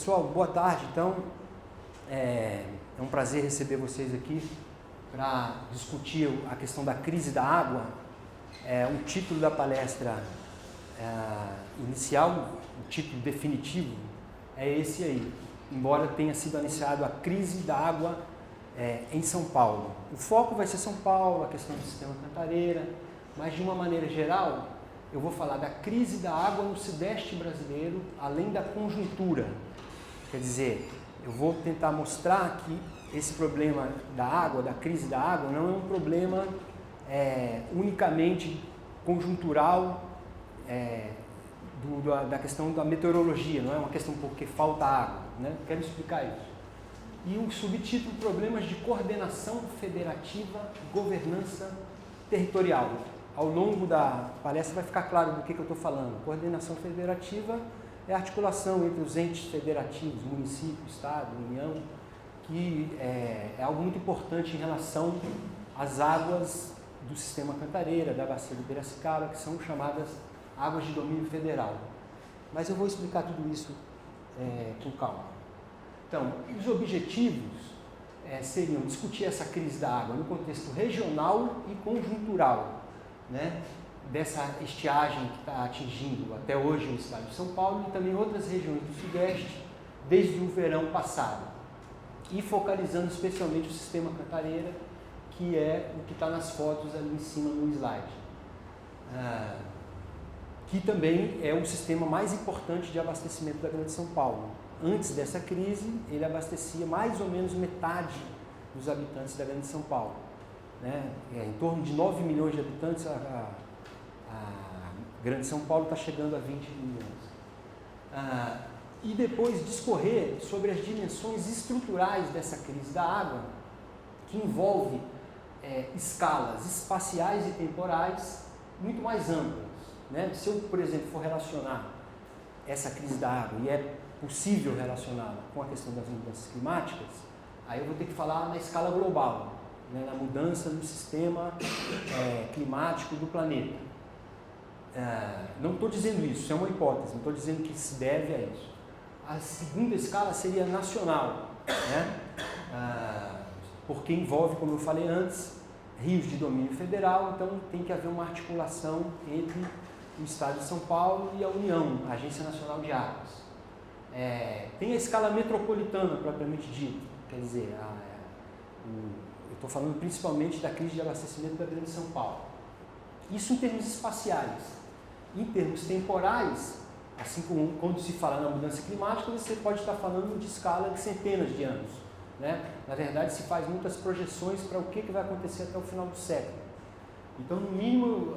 Pessoal, boa tarde. Então, é um prazer receber vocês aqui para discutir a questão da crise da água. O título da palestra inicial, o título definitivo, é esse aí, embora tenha sido anunciado a crise da água em São Paulo. O foco vai ser São Paulo, a questão do sistema Cantareira, mas de uma maneira geral, eu vou falar da crise da água no Sudeste brasileiro, além da conjuntura. Quer dizer, eu vou tentar mostrar que esse problema da água, da crise da água, não é um problema unicamente conjuntural da questão da meteorologia, não é uma questão porque falta água, né? Quero explicar isso. E o subtítulo, problemas de coordenação federativa e governança territorial. Ao longo da palestra vai ficar claro do que eu estou falando. Coordenação federativa é a articulação entre os entes federativos, município, estado, união, que é algo muito importante em relação às águas do sistema Cantareira, da bacia do Piracicaba, que são chamadas águas de domínio federal. Mas eu vou explicar tudo isso com calma. Então, os objetivos seriam discutir essa crise da água no contexto regional e conjuntural, né, dessa estiagem que está atingindo até hoje o estado de São Paulo e também outras regiões do Sudeste desde o verão passado. E focalizando especialmente o sistema Cantareira, que é o que está nas fotos ali em cima no slide. Que também é o sistema mais importante de abastecimento da Grande São Paulo. Antes dessa crise, ele abastecia mais ou menos metade dos habitantes da Grande São Paulo. Né? Em torno de 9 milhões de habitantes, a Grande São Paulo está chegando a 20 milhões. E depois discorrer sobre as dimensões estruturais dessa crise da água, que envolve escalas espaciais e temporais muito mais amplas. Né? Se eu, por exemplo, for relacionar essa crise da água, e é possível relacioná-la com a questão das mudanças climáticas, aí eu vou ter que falar na escala global, né? Na mudança do sistema climático do planeta. Não estou dizendo isso é uma hipótese, não estou dizendo que se deve a isso. A segunda escala seria nacional, né? Porque envolve, como eu falei antes, rios de domínio federal, então tem que haver uma articulação entre o Estado de São Paulo e a União, a Agência Nacional de Águas. Tem a escala metropolitana, propriamente dita, quer dizer, eu estou falando principalmente da crise de abastecimento da Grande São Paulo. Isso em termos espaciais. Em termos temporais, assim como quando se fala na mudança climática, você pode estar falando de escala de centenas de anos. Né? Na verdade, se faz muitas projeções para o que vai acontecer até o final do século. Então, no mínimo,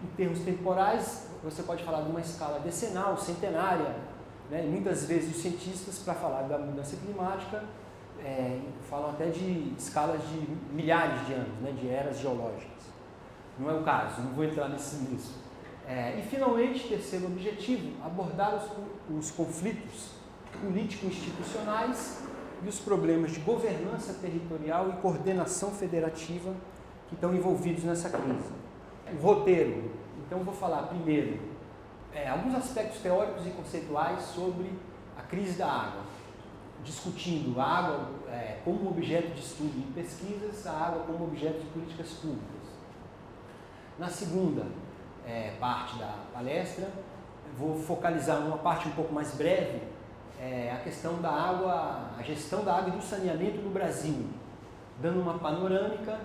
em termos temporais, você pode falar de uma escala decenal, centenária. Né? E muitas vezes os cientistas, para falar da mudança climática, falam até de escalas de milhares de anos, né? De eras geológicas. Não é o caso, não vou entrar nisso. E, finalmente, terceiro objetivo, abordar os conflitos político-institucionais e os problemas de governança territorial e coordenação federativa que estão envolvidos nessa crise. O roteiro. Então, eu vou falar primeiro alguns aspectos teóricos e conceituais sobre a crise da água, discutindo a água como objeto de estudo e pesquisas, a água como objeto de políticas públicas. Na segunda parte da palestra, eu vou focalizar numa parte um pouco mais breve, a questão da água, a gestão da água e do saneamento no Brasil, dando uma panorâmica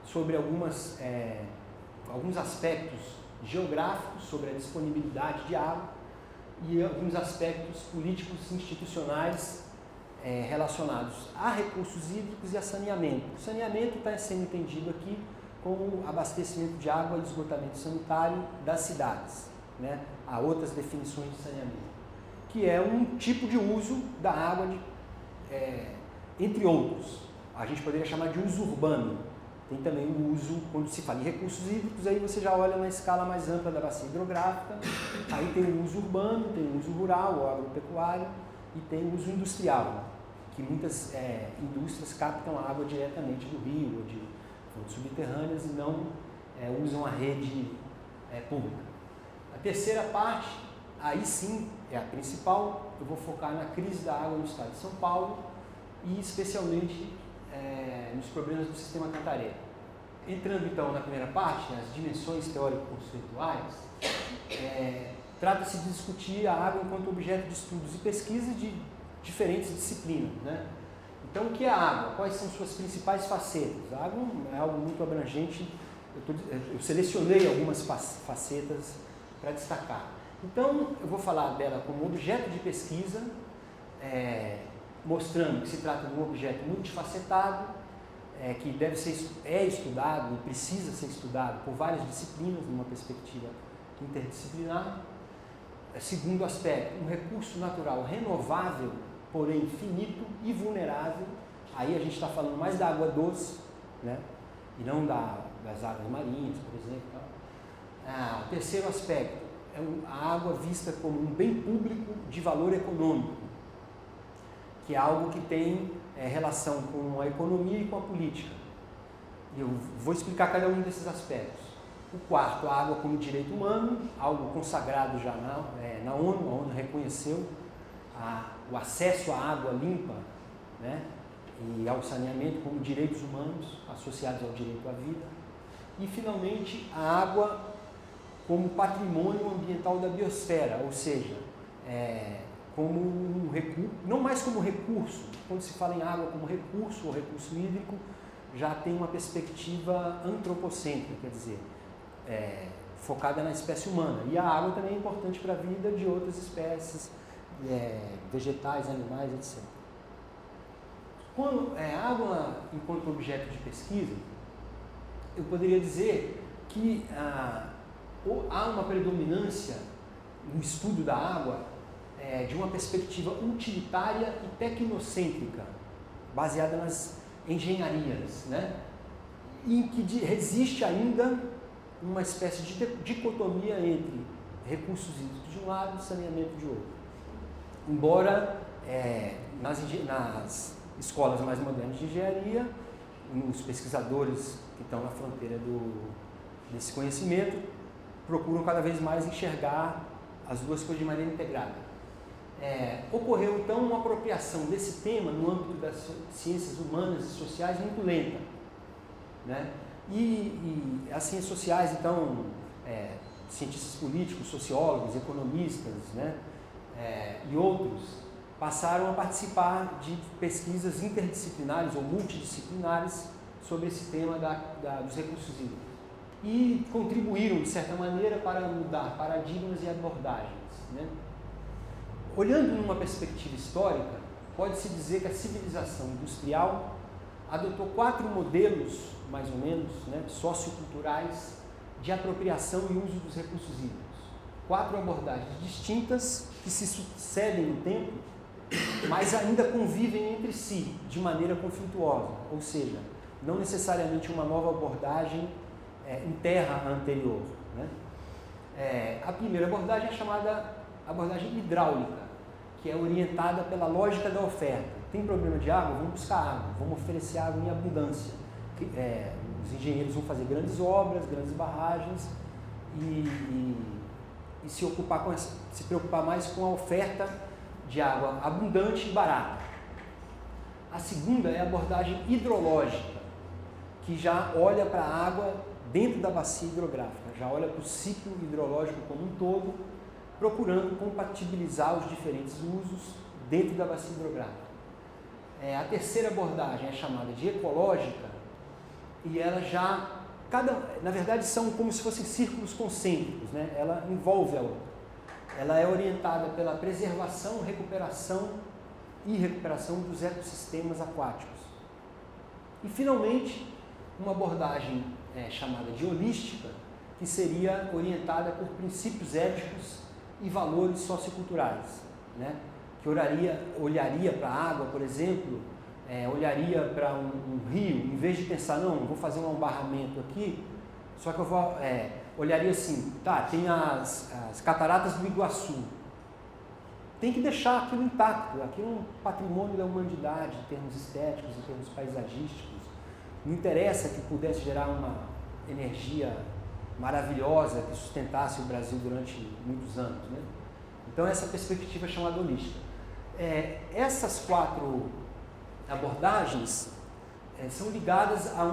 sobre alguns aspectos geográficos, sobre a disponibilidade de água e alguns aspectos políticos e institucionais relacionados a recursos hídricos e a saneamento. O saneamento está sendo entendido aqui como abastecimento de água e esgotamento sanitário das cidades. Né? Há outras definições de saneamento, que é um tipo de uso da água, entre outros. A gente poderia chamar de uso urbano. Tem também o uso, quando se fala em recursos hídricos, aí você já olha na escala mais ampla da bacia hidrográfica, aí tem o uso urbano, tem o uso rural, ou agropecuário, e tem o uso industrial, que muitas indústrias captam a água diretamente do rio, ou de fontes subterrâneas, e não usam a rede pública. A terceira parte, aí sim, é a principal, eu vou focar na crise da água no estado de São Paulo e especialmente nos problemas do sistema Cantareira. Entrando então na primeira parte, as dimensões teórico-conceituais, trata-se de discutir a água enquanto objeto de estudos e pesquisa de diferentes disciplinas, né? Então, o que é a água? Quais são suas principais facetas? A água é algo muito abrangente, eu selecionei algumas facetas para destacar. Então, eu vou falar dela como objeto de pesquisa, mostrando que se trata de um objeto multifacetado, que é estudado e precisa ser estudado por várias disciplinas, numa perspectiva interdisciplinar. Segundo aspecto, um recurso natural renovável, porém finito e vulnerável. Aí a gente está falando mais da água doce, né? E não das águas marinhas, por exemplo. O terceiro aspecto é a água vista como um bem público de valor econômico, que é algo que tem relação com a economia e com a política. Eu vou explicar cada um desses aspectos. O quarto, a água como direito humano, algo consagrado já na ONU. A ONU reconheceu o acesso à água limpa, né, e ao saneamento como direitos humanos associados ao direito à vida. E, finalmente, a água como patrimônio ambiental da biosfera, ou seja, como um recurso, não mais como recurso. Quando se fala em água como recurso ou recurso hídrico, já tem uma perspectiva antropocêntrica, quer dizer, focada na espécie humana. E a água também é importante para a vida de outras espécies, vegetais, animais, etc. Quando a água enquanto objeto de pesquisa, eu poderia dizer que há uma predominância no estudo da água de uma perspectiva utilitária e tecnocêntrica, baseada nas engenharias, né? Em que existe ainda uma espécie de dicotomia entre recursos hídricos de um lado e saneamento de outro. Embora nas escolas mais modernas de engenharia, os pesquisadores que estão na fronteira desse conhecimento procuram cada vez mais enxergar as duas coisas de maneira integrada. Ocorreu então uma apropriação desse tema no âmbito das ciências humanas e sociais muito lenta, né? E as ciências sociais, então, cientistas políticos, sociólogos, economistas, né, e outros passaram a participar de pesquisas interdisciplinares ou multidisciplinares sobre esse tema dos recursos hídricos e contribuíram, de certa maneira, para mudar paradigmas e abordagens, né? Olhando numa perspectiva histórica, pode-se dizer que a civilização industrial adotou 4 modelos, mais ou menos, né, socioculturais, de apropriação e uso dos recursos hídricos. 4 abordagens distintas que se sucedem no tempo, mas ainda convivem entre si de maneira conflituosa, ou seja, não necessariamente uma nova abordagem enterra a anterior, né? A primeira abordagem é chamada abordagem hidráulica, que é orientada pela lógica da oferta. Tem problema de água? Vamos buscar água, vamos oferecer água em abundância. Os engenheiros vão fazer grandes obras, grandes barragens e se preocupar mais com a oferta de água abundante e barata. A segunda é a abordagem hidrológica, que já olha para a água dentro da bacia hidrográfica, já olha para o ciclo hidrológico como um todo, procurando compatibilizar os diferentes usos dentro da bacia hidrográfica. A terceira abordagem é chamada de ecológica e ela na verdade são como se fossem círculos concêntricos, né? Ela envolve a outra. Ela é orientada pela preservação, recuperação e recuperação dos ecossistemas aquáticos. E, finalmente, uma abordagem chamada de holística, que seria orientada por princípios éticos e valores socioculturais, né? Que olharia para a água, por exemplo, olharia para um rio, em vez de pensar, não, vou fazer um barramento aqui, só que eu olharia assim, tem as cataratas do Iguaçu, tem que deixar aquilo intacto, aquilo é um patrimônio da humanidade, em termos estéticos, em termos paisagísticos. Não interessa que pudesse gerar uma energia maravilhosa que sustentasse o Brasil durante muitos anos, né? Então, essa perspectiva é chamada holística. Essas 4 abordagens são ligadas a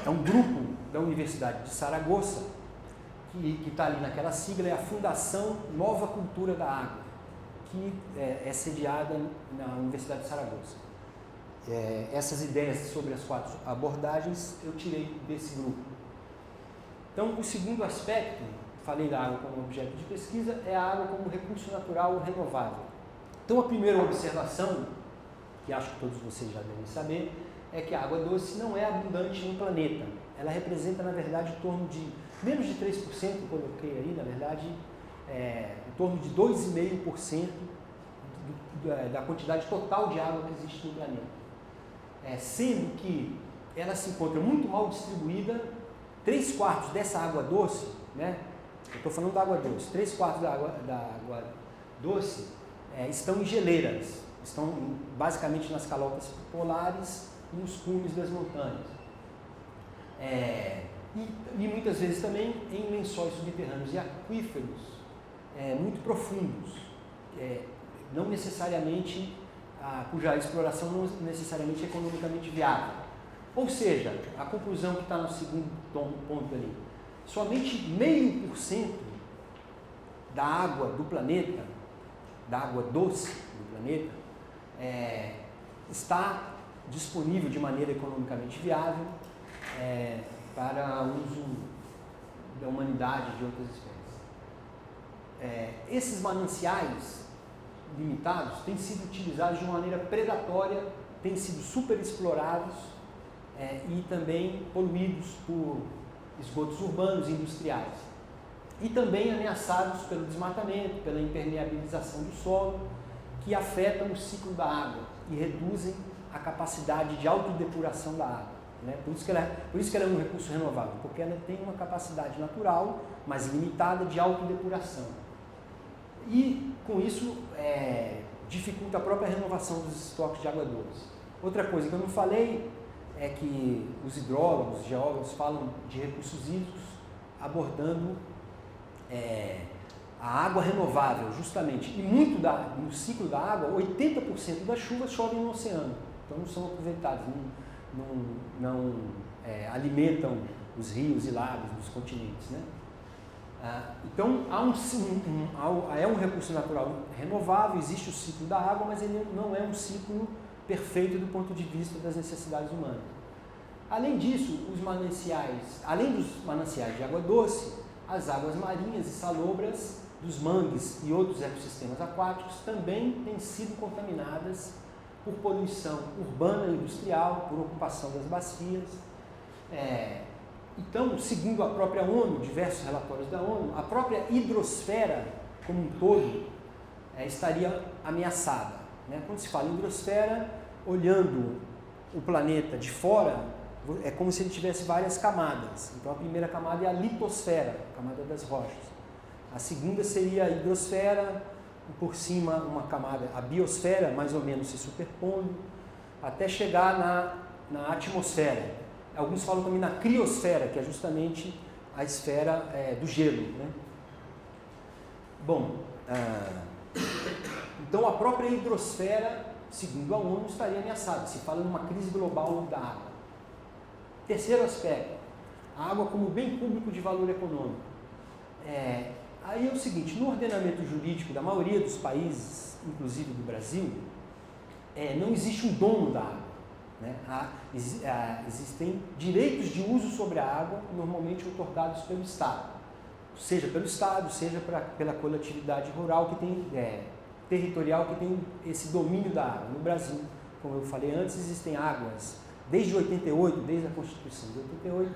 um grupo da Universidade de Saragoça, que está ali naquela sigla, é a Fundação Nova Cultura da Água, que é sediada na Universidade de Saragoça. Essas ideias sobre as 4 abordagens eu tirei desse grupo. Então, o segundo aspecto, falei da água como objeto de pesquisa, é a água como recurso natural renovável. Então, a primeira observação, que acho que todos vocês já devem saber, é que a água doce não é abundante no planeta. Ela representa, na verdade, em torno de menos de 3%, coloquei aí, na verdade, em torno de 2,5% da quantidade total de água que existe no planeta. Sendo que ela se encontra muito mal distribuída, 3/4 dessa água doce, né? Eu estou falando da água doce, 3/4 da água doce estão em geleiras, estão basicamente nas calotas polares e nos cumes das montanhas. E muitas vezes também em lençóis subterrâneos e aquíferos muito profundos, não necessariamente, cuja exploração não necessariamente é economicamente viável. Ou seja, a conclusão que está no segundo ponto ali, somente 0,5% da água do planeta, da água doce do planeta, está disponível de maneira economicamente viável para uso da humanidade e de outras espécies. Esses mananciais limitados têm sido utilizados de uma maneira predatória, têm sido superexplorados e também poluídos por esgotos urbanos e industriais. E também ameaçados pelo desmatamento, pela impermeabilização do solo, que afetam o ciclo da água e reduzem a capacidade de autodepuração da água. Né? Por isso que ela é um recurso renovável, porque ela tem uma capacidade natural, mas limitada, de autodepuração. E, com isso, dificulta a própria renovação dos estoques de água doce. Outra coisa que eu não falei é que os hidrólogos, os geólogos falam de recursos hídricos abordando a água renovável, justamente. E muito no ciclo da água, 80% das chuvas chovem no oceano. Então não são aproveitadas, não alimentam os rios e lagos dos continentes, né? Então é um recurso natural renovável, existe o ciclo da água, mas ele não é um ciclo perfeito do ponto de vista das necessidades humanas. Além disso, além dos mananciais de água doce, as águas marinhas e salobras dos mangues e outros ecossistemas aquáticos também têm sido contaminadas por poluição urbana e industrial, por ocupação das bacias. Então, segundo a própria ONU, diversos relatórios da ONU, a própria hidrosfera como um todo estaria ameaçada. Né? Quando se fala em hidrosfera, olhando o planeta de fora, é como se ele tivesse várias camadas. Então, a primeira camada é a litosfera, a camada das rochas. A segunda seria a hidrosfera, por cima uma camada, a biosfera, mais ou menos se superpondo, até chegar na atmosfera. Alguns falam também na criosfera, que é justamente a esfera do gelo. Né? Bom, então a própria hidrosfera, segundo a ONU, estaria ameaçada. Se fala numa crise global da água. Terceiro aspecto, a água como bem público de valor econômico. Aí é o seguinte, no ordenamento jurídico da maioria dos países, inclusive do Brasil, não existe um dono da água. Né? Existem direitos de uso sobre a água, normalmente otorgados pelo Estado. Seja pelo Estado, seja pela coletividade rural territorial que tem esse domínio da água. No Brasil, como eu falei antes, existem águas, desde 88, desde a Constituição de 88,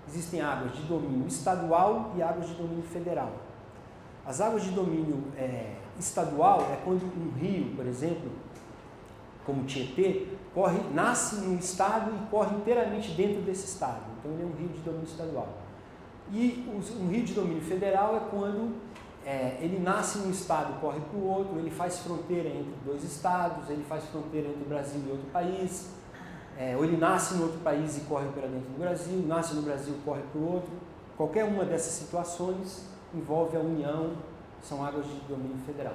existem águas de domínio estadual e águas de domínio federal. As águas de domínio estadual é quando um rio, por exemplo, como o Tietê, nasce no estado e corre inteiramente dentro desse estado. Então ele é um rio de domínio estadual. E um rio de domínio federal é quando ele nasce num estado e corre para o outro, ele faz fronteira entre dois estados, ele faz fronteira entre o Brasil e outro país, ou ele nasce em outro país e corre para dentro do Brasil, nasce no Brasil e corre para o outro. Qualquer uma dessas situações envolve a união são águas de domínio federal.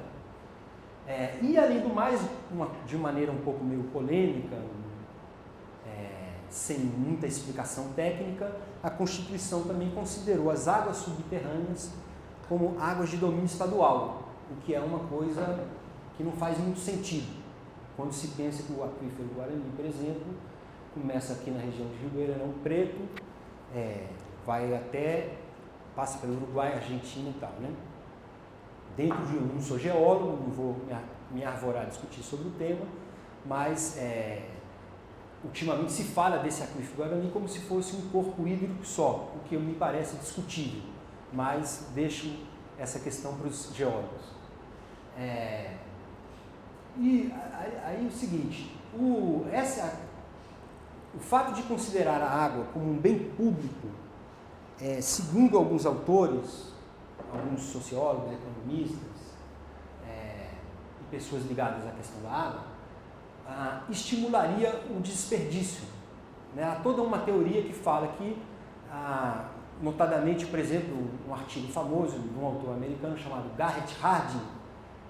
E além do mais, de maneira um pouco meio polêmica, sem muita explicação técnica, a Constituição também considerou as águas subterrâneas como águas de domínio estadual, o que é uma coisa que não faz muito sentido. Quando se pensa que o aquífero Guarani, por exemplo, começa aqui na região de Ribeirão Preto, passa pelo Uruguai, Argentina e tal, né? Dentro de não sou geólogo, não vou me arvorar a discutir sobre o tema, mas ultimamente se fala desse aquífero Guarani como se fosse um corpo hídrico só, o que me parece discutível, mas deixo essa questão para os geólogos. E aí o seguinte, o fato de considerar a água como um bem público, segundo alguns autores, alguns sociólogos, economistas e pessoas ligadas à questão da água, estimularia o desperdício. Né? Há toda uma teoria que fala que, notadamente, por exemplo, um artigo famoso de um autor americano chamado Garrett Hardin,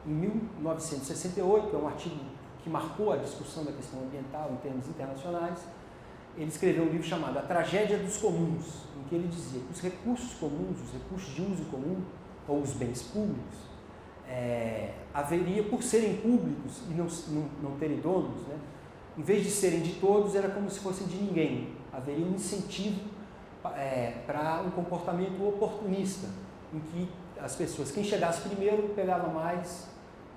em 1968, é um artigo que marcou a discussão da questão ambiental em termos internacionais. Ele escreveu um livro chamado A Tragédia dos Comuns, em que ele dizia que os recursos comuns, os recursos de uso comum, ou os bens públicos, haveria, por serem públicos e não terem donos, né, em vez de serem de todos, era como se fossem de ninguém. Haveria um incentivo para um comportamento oportunista, em que as pessoas, quem chegasse primeiro, pegava mais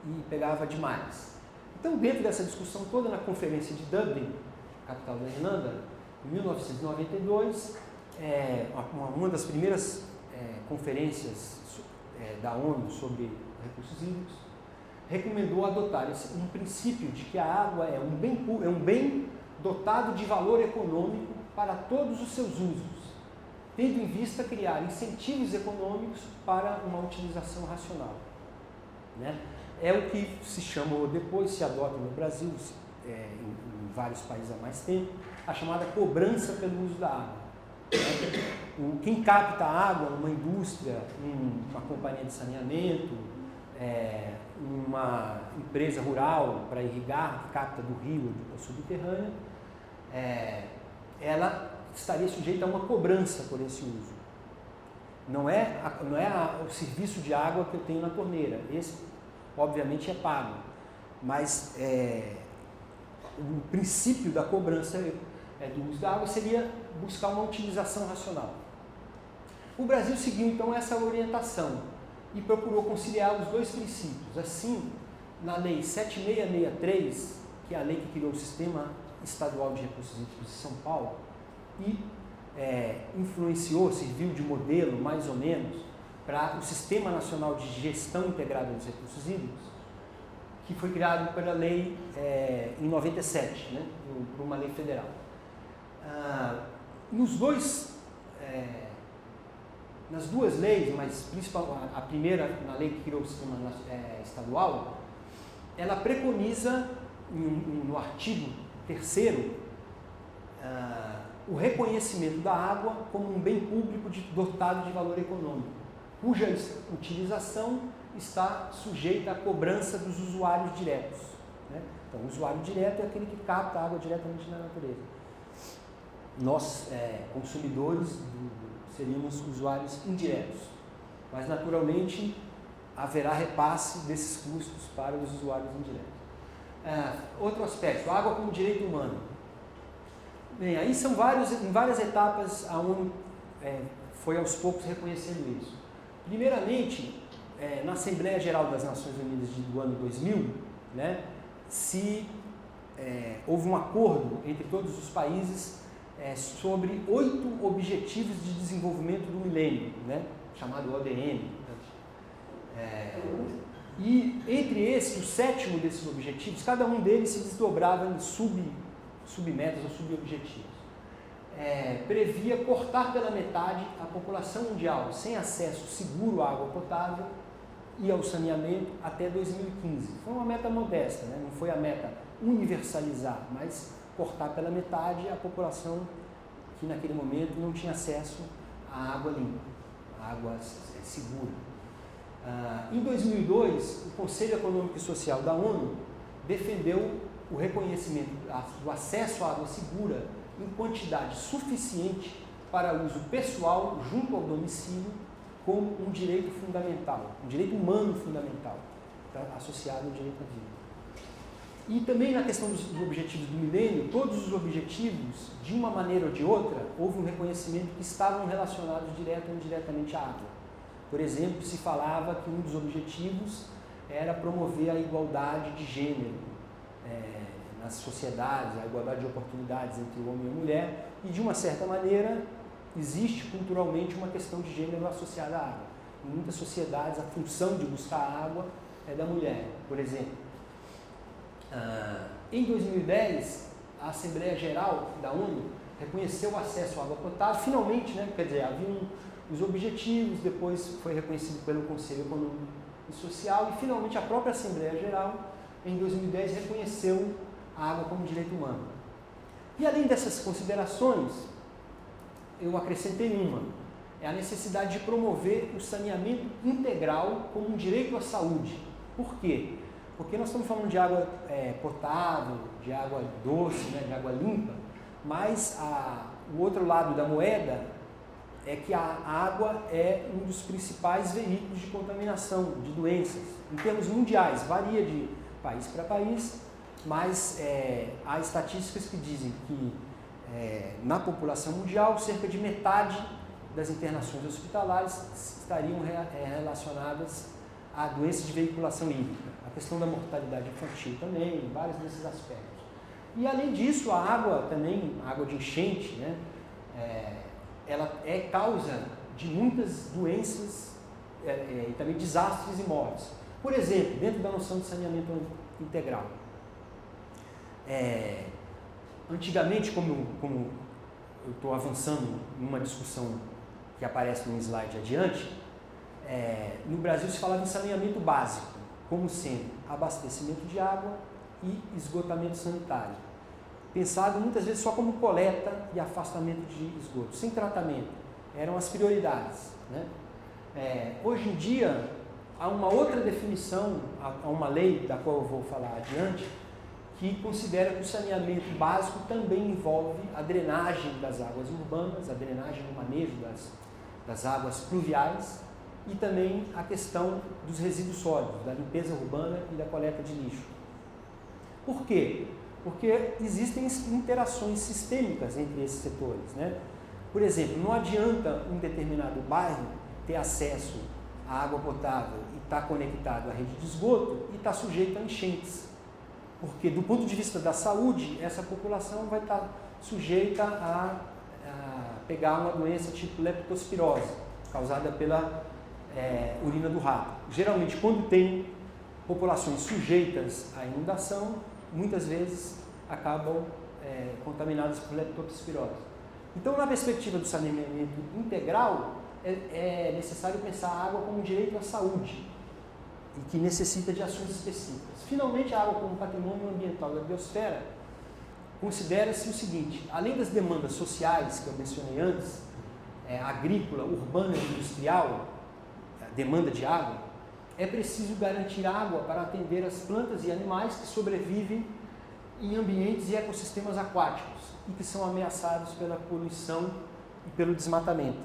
e pegava demais. Então, dentro dessa discussão toda, na Conferência de Dublin, capital da Irlanda, em 1992, uma das primeiras conferências da ONU sobre recursos hídricos, recomendou adotar um princípio de que a água é um bem dotado de valor econômico para todos os seus usos, tendo em vista criar incentivos econômicos para uma utilização racional. Né? É o que se chamou depois, se adota no Brasil, em vários países há mais tempo, a chamada cobrança pelo uso da água. Quem capta a água, uma indústria, uma companhia de saneamento, uma empresa rural para irrigar, que capta do rio ou da subterrânea, ela estaria sujeita a uma cobrança por esse uso. Não é o serviço de água que eu tenho na torneira. Esse, obviamente, é pago. Mas o princípio da cobrança do uso da água seria buscar uma utilização racional. O Brasil seguiu, então, essa orientação e procurou conciliar os dois princípios. Assim, na Lei 7663, que é a lei que criou o Sistema Estadual de Recursos Hídricos de São Paulo, e serviu de modelo, mais ou menos, para o Sistema Nacional de Gestão Integrada dos Recursos Hídricos, que foi criado pela lei em 97, né, por uma lei federal. Nas duas leis, mas principalmente a primeira, na lei que criou o Sistema Estadual, ela preconiza, no artigo 3º, o reconhecimento da água como um bem público dotado de valor econômico, cuja utilização está sujeita à cobrança dos usuários diretos. Né? Então, o usuário direto é aquele que capta a água diretamente na natureza. Nós, consumidores, seríamos usuários indiretos, mas naturalmente haverá repasse desses custos para os usuários indiretos. Outro aspecto, água como direito humano. Bem, aí são em várias etapas a ONU foi aos poucos reconhecendo isso. Primeiramente, na Assembleia Geral das Nações Unidas do ano 2000, né, houve um acordo entre todos os países sobre 8 Objetivos de Desenvolvimento do Milênio, né, chamado ODM. E entre esses, o 7º desses objetivos, cada um deles se desdobrava em submetas ou subobjetivos. Previa cortar pela metade a população mundial sem acesso seguro à água potável e ao saneamento até 2015. Foi uma meta modesta, né? Não foi a meta universalizar, mas cortar pela metade a população que naquele momento não tinha acesso à água limpa, à água segura. Em 2002, o Conselho Econômico e Social da ONU defendeu o reconhecimento do acesso à água segura em quantidade suficiente para uso pessoal junto ao domicílio como um direito fundamental, um direito humano fundamental, associado ao direito à vida. E também na questão dos objetivos do milênio, todos os objetivos, de uma maneira ou de outra, houve um reconhecimento que estavam relacionados direta ou indiretamente à água. Por exemplo, se falava que um dos objetivos era promover a igualdade de gênero nas sociedades, a igualdade de oportunidades entre o homem e a mulher, e de uma certa maneira existe culturalmente uma questão de gênero associada à água. Em muitas sociedades, a função de buscar água é da mulher. Por exemplo, em 2010, a Assembleia Geral da ONU reconheceu o acesso à água potável, finalmente, né? Quer dizer, havia os objetivos, depois foi reconhecido pelo Conselho Econômico e Social, e finalmente a própria Assembleia Geral, em 2010, reconheceu a água como direito humano. E além dessas considerações, eu acrescentei uma, é a necessidade de promover o saneamento integral como um direito à saúde. Por quê? Porque nós estamos falando de água potável, de água doce, né, de água limpa, mas o outro lado da moeda é que a água é um dos principais veículos de contaminação, de doenças. Em termos mundiais, varia de país para país, mas há estatísticas que dizem que na população mundial, cerca de metade das internações hospitalares estariam relacionadas a doenças de veiculação hídrica. A questão da mortalidade infantil também, vários desses aspectos. E além disso, a água também, a água de enchente, né, ela é causa de muitas doenças e também desastres e mortes. Por exemplo, dentro da noção de saneamento integral, antigamente, como eu estou avançando numa discussão que aparece no slide adiante, no Brasil se falava em saneamento básico, como sendo abastecimento de água e esgotamento sanitário. Pensado muitas vezes só como coleta e afastamento de esgoto, sem tratamento. Eram as prioridades, né? Hoje em dia, há uma outra definição, há uma lei da qual eu vou falar adiante, que considera que o saneamento básico também envolve a drenagem das águas urbanas, a drenagem no manejo das águas pluviais e também a questão dos resíduos sólidos, da limpeza urbana e da coleta de lixo. Por quê? Porque existem interações sistêmicas entre esses setores, né? Por exemplo, não adianta um determinado bairro ter acesso à água potável e estar conectado à rede de esgoto e estar sujeito a enchentes. Porque, do ponto de vista da saúde, essa população vai estar sujeita a pegar uma doença tipo leptospirose, causada pela urina do rato. Geralmente, quando tem populações sujeitas à inundação, muitas vezes acabam contaminadas por leptospirose. Então, na perspectiva do saneamento integral, é necessário pensar a água como um direito à saúde e que necessita de ações específicas. Finalmente, a água como patrimônio ambiental da biosfera, considera-se o seguinte: além das demandas sociais que eu mencionei antes, agrícola, urbana e industrial, a demanda de água, é preciso garantir água para atender as plantas e animais que sobrevivem em ambientes e ecossistemas aquáticos e que são ameaçados pela poluição e pelo desmatamento.